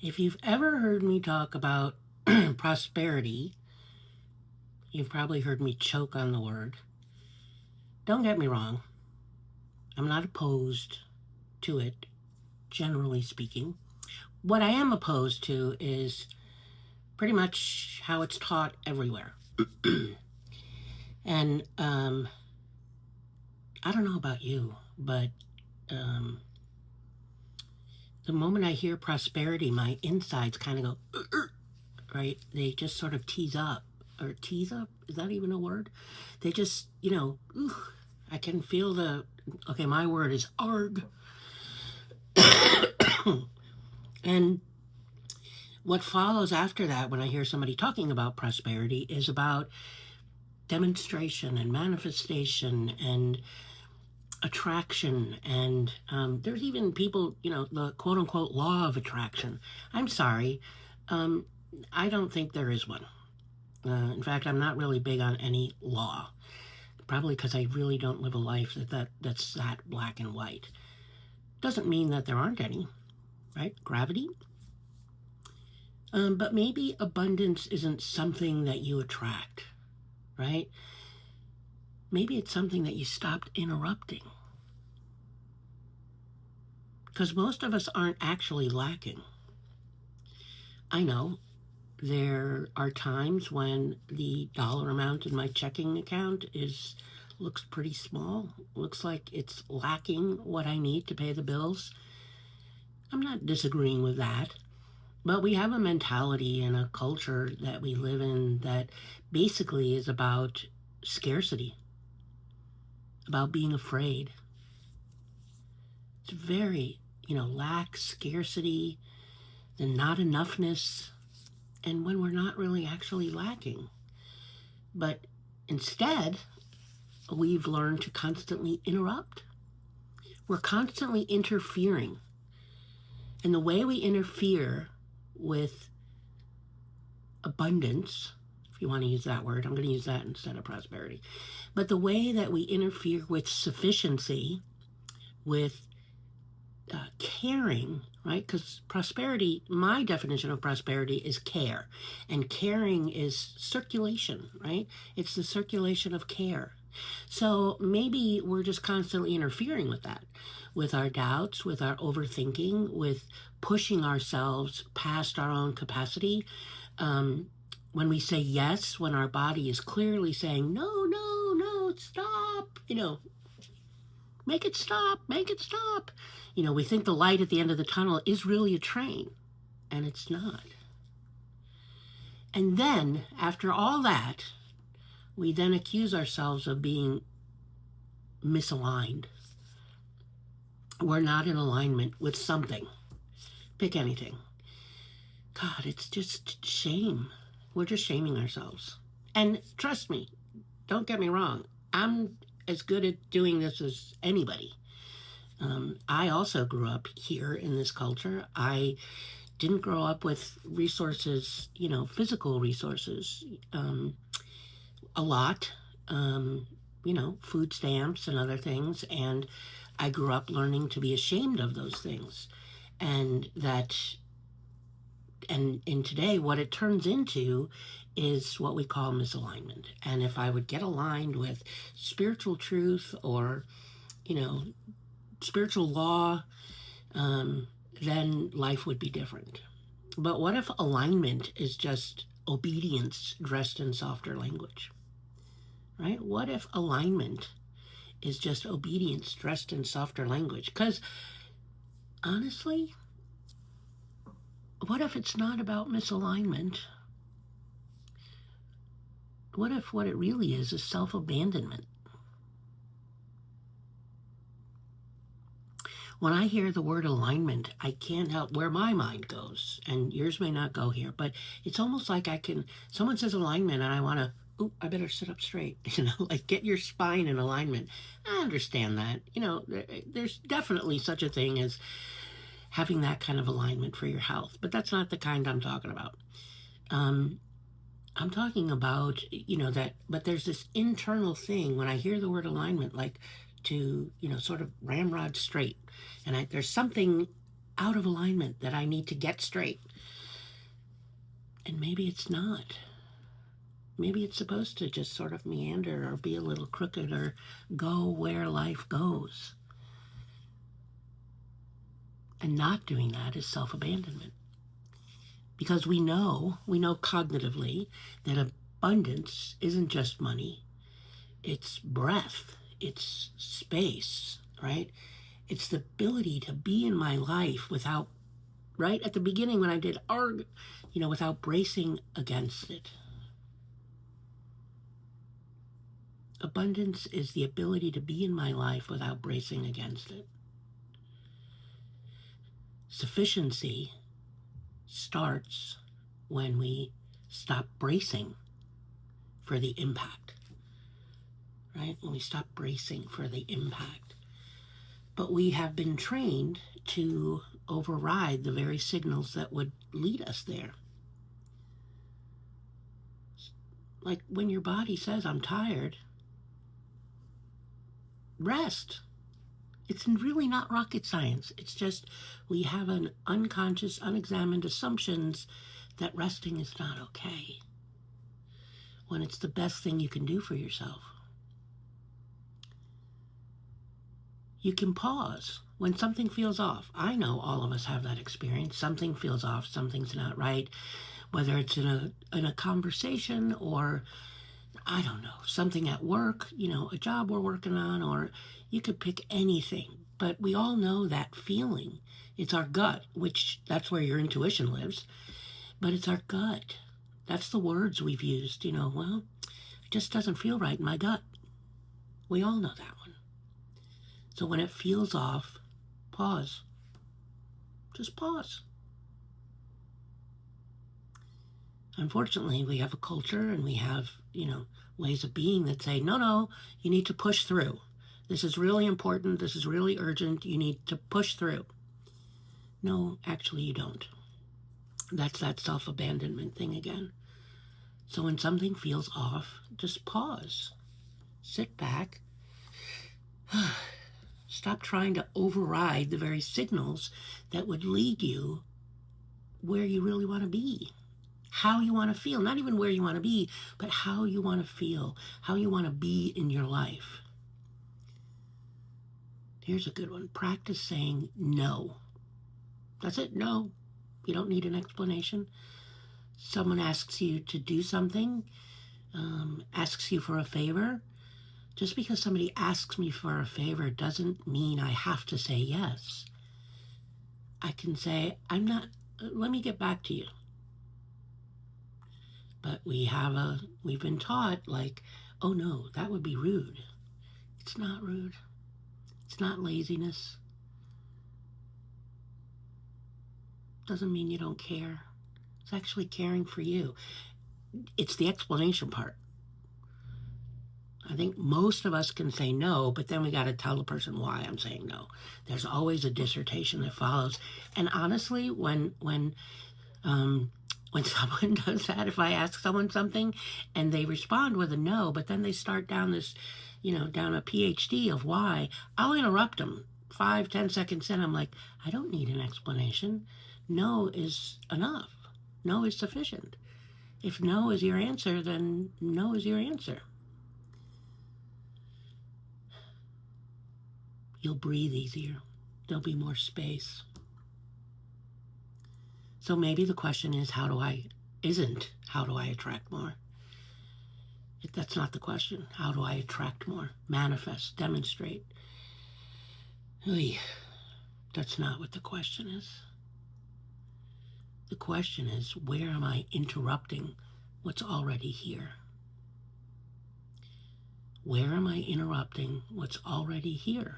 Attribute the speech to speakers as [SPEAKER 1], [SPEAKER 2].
[SPEAKER 1] If you've ever heard me talk about prosperity, you've probably heard me choke on the word. Don't get me wrong, I'm not opposed to it, generally speaking. What I am opposed to is pretty much how it's taught everywhere. And I don't know about you, but um, the moment I hear prosperity, my insides kind of go, right? They just sort of tease up. Or tease up? Is that even a word? They just, I can feel okay, my word is arg. And what follows after that, when I hear somebody talking about prosperity, is about demonstration and manifestation and attraction. And there's even people, the quote unquote law of attraction. I'm sorry. Um, I don't think there is one. In fact, I'm not really big on any law, probably because I really don't live a life that's that black and white. Doesn't mean that there aren't any, right? Gravity. But maybe abundance isn't something that you attract, right? Maybe it's something that you stopped interrupting. Because most of us aren't actually lacking. I know there are times when the dollar amount in my checking account looks pretty small. Looks like it's lacking what I need to pay the bills. I'm not disagreeing with that. But we have a mentality and a culture that we live in that basically is about scarcity, about being afraid. It's very, lack, scarcity, the not enoughness, and when we're not really actually lacking. But instead, we've learned to constantly interrupt. We're constantly interfering. And the way we interfere with abundance, if you want to use that word, I'm going to use that instead of prosperity. But the way that we interfere with sufficiency, with caring, right? Because prosperity, my definition of prosperity is care, and caring is circulation, right? It's the circulation of care. So maybe we're just constantly interfering with that, with our doubts, with our overthinking, with pushing ourselves past our own capacity. When we say yes, when our body is clearly saying, no, no, no, stop, make it stop, make it stop. We think the light at the end of the tunnel is really a train, and it's not. And then, after all that, we then accuse ourselves of being misaligned. We're not in alignment with something. Pick anything. God, it's just shame. We're just shaming ourselves. And trust me, don't get me wrong, I'm as good at doing this as anybody. I also grew up here in this culture. I didn't grow up with resources, physical resources, a lot, food stamps and other things. And I grew up learning to be ashamed of those things. And in today, what it turns into is what we call misalignment. And if I would get aligned with spiritual truth or, spiritual law, then life would be different. But what if alignment is just obedience dressed in softer language? Right? What if alignment is just obedience dressed in softer language? Because honestly, what if it's not about misalignment? What if what it really is self abandonment? When I hear the word alignment, I can't help where my mind goes, and yours may not go here, but it's almost like someone says alignment, and I want to, I better sit up straight, like get your spine in alignment. I understand that, there's definitely such a thing as having that kind of alignment for your health, but that's not the kind I'm talking about. I'm talking about, that, but there's this internal thing when I hear the word alignment, like to, sort of ramrod straight. And there's something out of alignment that I need to get straight. And maybe it's not. Maybe it's supposed to just sort of meander or be a little crooked or go where life goes. And not doing that is self-abandonment. Because we know cognitively that abundance isn't just money. It's breath, it's space, right? It's the ability to be in my life without, right at the beginning when I did art, without bracing against it. Abundance is the ability to be in my life without bracing against it. Sufficiency starts when we stop bracing for the impact, right? When we stop bracing for the impact. But we have been trained to override the very signals that would lead us there. Like when your body says, I'm tired, rest. It's really not rocket science. It's just we have an unconscious, unexamined assumptions that resting is not okay when it's the best thing you can do for yourself. You can pause when something feels off. I know all of us have that experience. Something feels off, something's not right, whether it's in a conversation or, I don't know, something at work, a job we're working on, or you could pick anything. But we all know that feeling. It's our gut, which that's where your intuition lives. But it's our gut. That's the words we've used, well, it just doesn't feel right in my gut. We all know that one. So when it feels off, pause. Just pause. Unfortunately, we have a culture and we have, ways of being that say, no, you need to push through. This is really important. This is really urgent. You need to push through. No, actually you don't. That's that self-abandonment thing again. So when something feels off, just pause. Sit back. Stop trying to override the very signals that would lead you where you really want to be. How you want to feel, not even where you want to be, but how you want to feel, how you want to be in your life. Here's a good one. Practice saying no. That's it, no. You don't need an explanation. Someone asks you to do something, asks you for a favor. Just because somebody asks me for a favor doesn't mean I have to say yes. I can say, let me get back to you. But we've been taught like, oh no, that would be rude. It's not rude. It's not laziness. Doesn't mean you don't care. It's actually caring for you. It's the explanation part. I think most of us can say no, but then we got to tell the person why I'm saying no. There's always a dissertation that follows. And honestly, when someone does that, if I ask someone something and they respond with a no, but then they start down this, down a PhD of why, I'll interrupt them 5-10 seconds in. I'm like, I don't need an explanation. No is enough. No is sufficient. If no is your answer, then no is your answer. You'll breathe easier. There'll be more space. So maybe the question is, how do I attract more? That's not the question. How do I attract more? Manifest, demonstrate. That's not what the question is. The question is, where am I interrupting what's already here? Where am I interrupting what's already here?